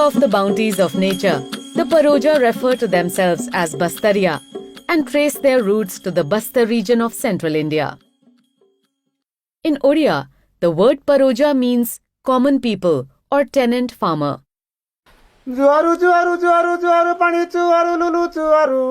off the bounties of nature, the Paroja refer to themselves as Bastaria and trace their roots to the Bastar region of central India. In Odia, the word Paroja means common people or tenant farmer. जुआरू जुआरू जुआरू जुआरू पानी चुआरू लुलु चुआरू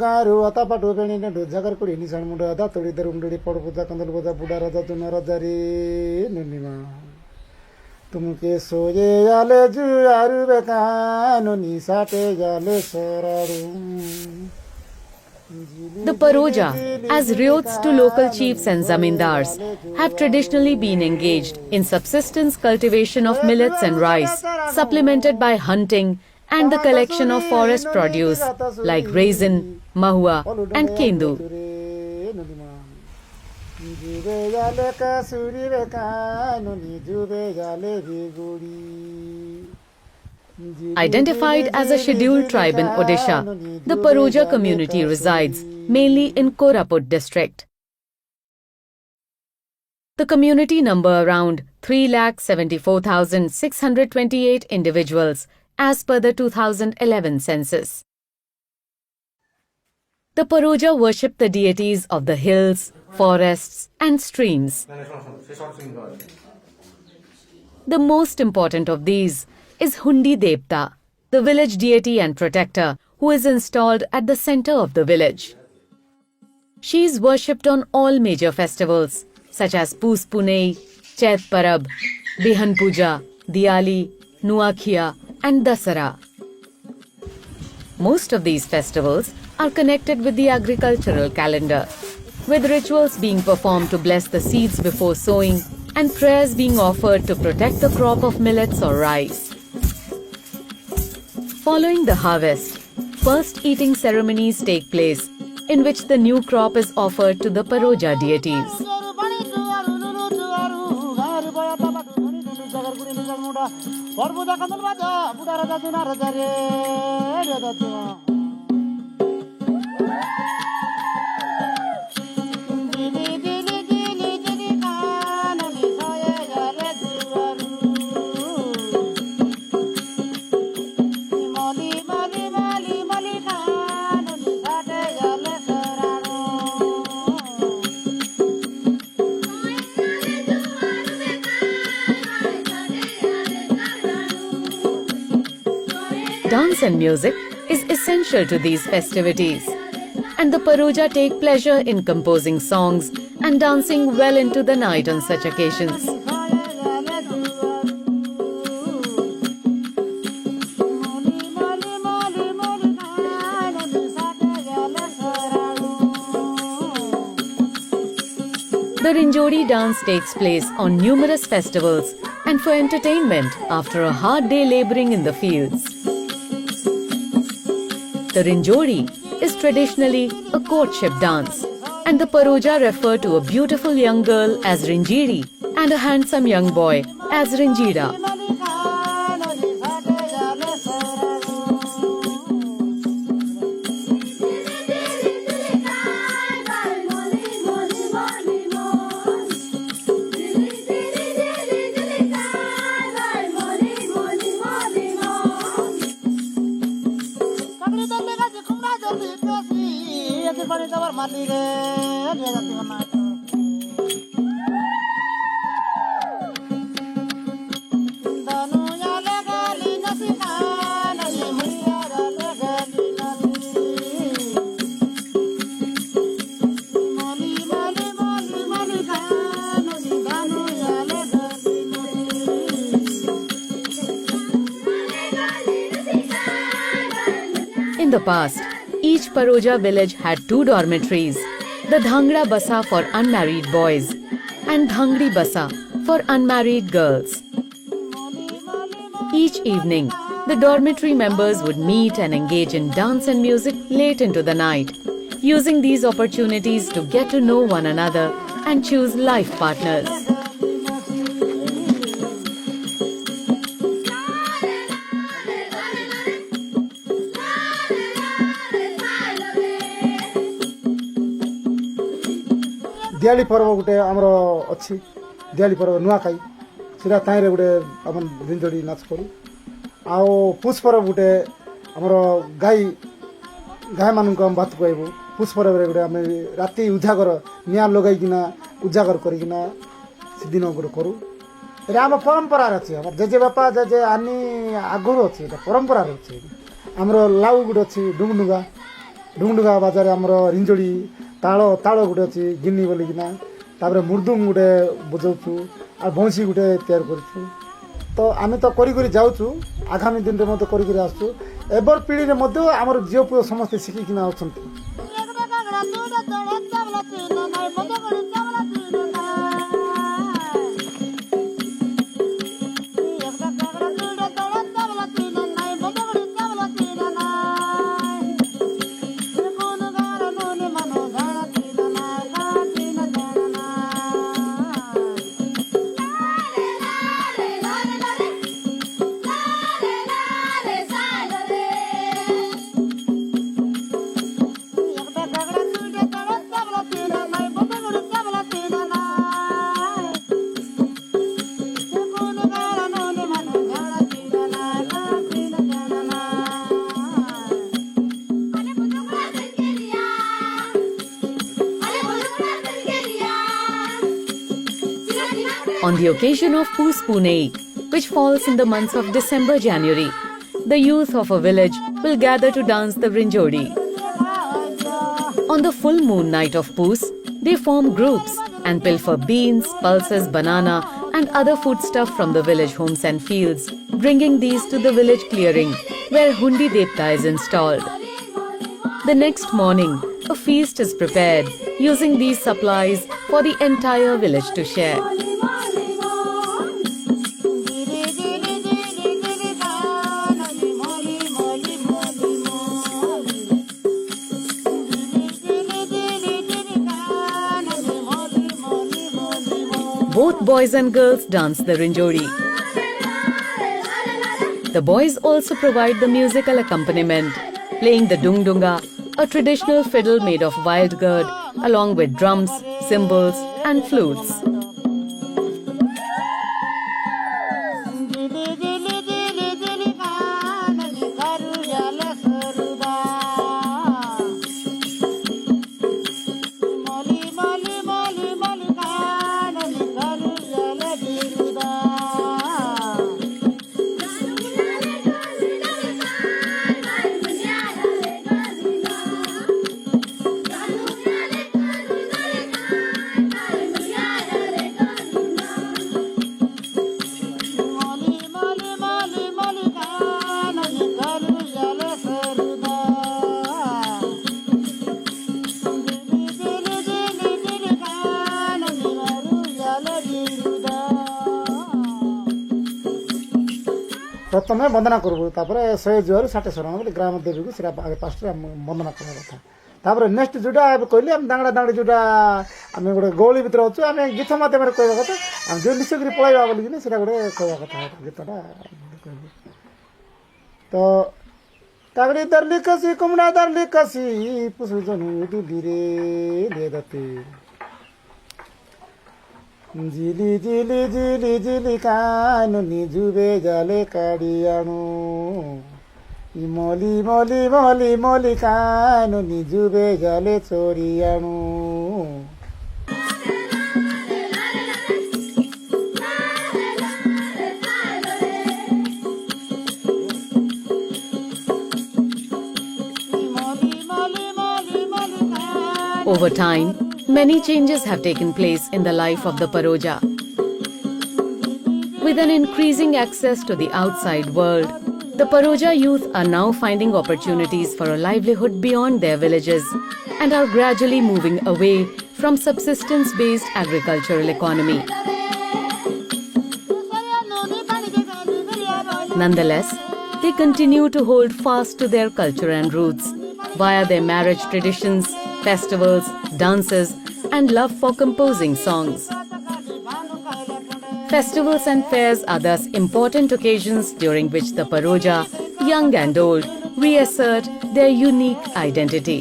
गारू अता पाटो पेणी नेडो झगर कुडी निसण मुंडा दातोडी दरुंडडी पडपुजा कंदल बोजा बुडा राजा तुना राजा रे नुनिमा तुमके सोये जाले जुआरू बेकानो निसाटे जाले सोरारू. The Paroja, as ryots to local chiefs and zamindars, have traditionally been engaged in subsistence cultivation of millets and rice, supplemented by hunting and the collection of forest produce like raisin, mahua and kendu. Identified as a scheduled tribe in Odisha, the Paroja community resides mainly in Koraput district. The community number around 3,74,628 individuals as per the 2011 census. The Paroja worship the deities of the hills, forests and streams. The most important of these is Hundi Devta, the village deity and protector who is installed at the center of the village. She is worshipped on all major festivals such as Poos Punei, Chaith Parab, Bihan Puja, Diwali, Nuakhia and Dasara. Most of these festivals are connected with the agricultural calendar, with rituals being performed to bless the seeds before sowing and prayers being offered to protect the crop of millets or rice. Following the harvest, first eating ceremonies take place in which the new crop is offered to the Paroja deities. Dance and music is essential to these festivities, and the Paroja take pleasure in composing songs and dancing well into the night on such occasions. The Rinjodi dance takes place on numerous festivals and for entertainment after a hard day laboring in the fields. The Rinjodi is traditionally a courtship dance, and the Paroja refer to a beautiful young girl as Rinjiri and a handsome young boy as Rinjira. In the past, each Paroja village had two dormitories, the Dhangra Basa for unmarried boys and Dhangri Basa for unmarried girls. Each evening, the dormitory members would meet and engage in dance and music late into the night, using these opportunities to get to know one another and choose life partners. Diwali पर्व गोटे आमर अच्छी दिवाली पर्व नुआखाई सीधा ताईरे गोटे अपन रिंजोड़ी नाच करूँ ଆଉ ପୁଷ ପରବ ଗୋଟେ ଆମର ଗାଈମାନଙ୍କୁ ଆମେ ଭାତ ଖୁଆଇବୁ। ପୁଷ ପରବରେ ଗୋଟେ ଆମେ ରାତି ଉଜାଗର ନିଆଁ ଲଗାଇକିନା ଉଜାଗର କରିକିନା ସେଦିନ ଗୋଟେ କରୁ। ଏଇଟା ଆମ ପରମ୍ପରାରେ ଅଛି। ଆମର ଜେଜେବାପା ଜେଜେ ଆନି ଆଗରୁ ଅଛି, ଏଇଟା ପରମ୍ପରାରେ ଅଛି। ଆମର ଲାଉ ଗୋଟେ ଅଛି, ଡୁଙ୍ଗଡୁଙ୍ଗା ବାଜାରେ ଆମର ରିଞ୍ଜୋଡ଼ି ତାଳ ଗୋଟେ ଅଛି ଗିନି ବୋଲିକିନା। ତାପରେ ମୁର୍ଦୁମ ଗୋଟେ ବଜାଉଛୁ ଆଉ ବଂଶୀ ଗୋଟେ ତିଆରି କରୁଛୁ। ତ ଆମେ ତ କରି ଯାଉଛୁ, ଆଗାମୀ ଦିନରେ ମଧ୍ୟ କରିକିରି ଆସୁଛୁ। ଏବର ପିଢ଼ିରେ ମଧ୍ୟ ଆମର ଝିଅ ପୁଅ ସମସ୍ତେ ଶିଖିକିନା ଅଛନ୍ତି। On the occasion of Pus Punei, which falls in the months of December-January, the youth of a village will gather to dance the Rinjodi. On the full moon night of Pus, they form groups and pilfer beans, pulses, banana and other foodstuff from the village homes and fields, bringing these to the village clearing where Hundi Devta is installed. The next morning, a feast is prepared using these supplies for the entire village to share. Both boys and girls dance the Rinjodi. The boys also provide the musical accompaniment, playing the dungdunga, a traditional fiddle made of wild gourd, along with drums, cymbals and flutes. ପ୍ରଥମେ ବନ୍ଦନା କରିବୁ, ତାପରେ 100 ଜୁଆରୁ 60 ଶରଣ ବୋଲି ଗ୍ରାମ ଦେବୀକୁ ସେଟା ଆଗେ ଫାଷ୍ଟରେ ବନ୍ଦନା କରିବା କଥା। ତାପରେ ନେକ୍ସଟ ଯୋଉଟା ଏବେ କହିଲି ଆମେ ଦାଙ୍ଗଡ଼ା ଦାଙ୍ଗଡ଼ି ଯୋଉଟା ଆମେ ଗୋଟେ ଗହଳି ଭିତରେ ଅଛୁ, ଆମେ ଗୀତ ମାଧ୍ୟମରେ କହିବା କଥା। ଆମେ ଯୋଉ ନିଶିକରି ପଳାଇବା ବୋଲିକିନି ସେଟା ଗୋଟେ କହିବା କଥା ଗୀତଟା କହିବୁ। ତ ତାଗଡ଼ି ଦର୍ଲି କସି କୁମଡ଼ା ଦର୍ଲି କସି ପୁଷୁ ଜନୁ ଦୁଲିରେ ଲେଦତେ ଝିଲି ଝିଲି ଝିଲି ଝିଲି କାନୁ ନିଜୁବେ ଜାଲେ କାଢ଼ି ଆଣୁ ମଲି ମଲି ମଲି ମଲି କାନୁ ନିଜୁବେ ଜାଲେ ଚୋରି ଆଣୁ। Over time, many changes have taken place in the life of the Paroja. With an increasing access to the outside world, the Paroja youth are now finding opportunities for a livelihood beyond their villages and are gradually moving away from subsistence-based agricultural economy. Nonetheless, they continue to hold fast to their culture and roots via their marriage traditions, festivals, dances, and love for composing songs. Festivals and fairs are thus important occasions during which the Paroja, young and old, reassert their unique identity.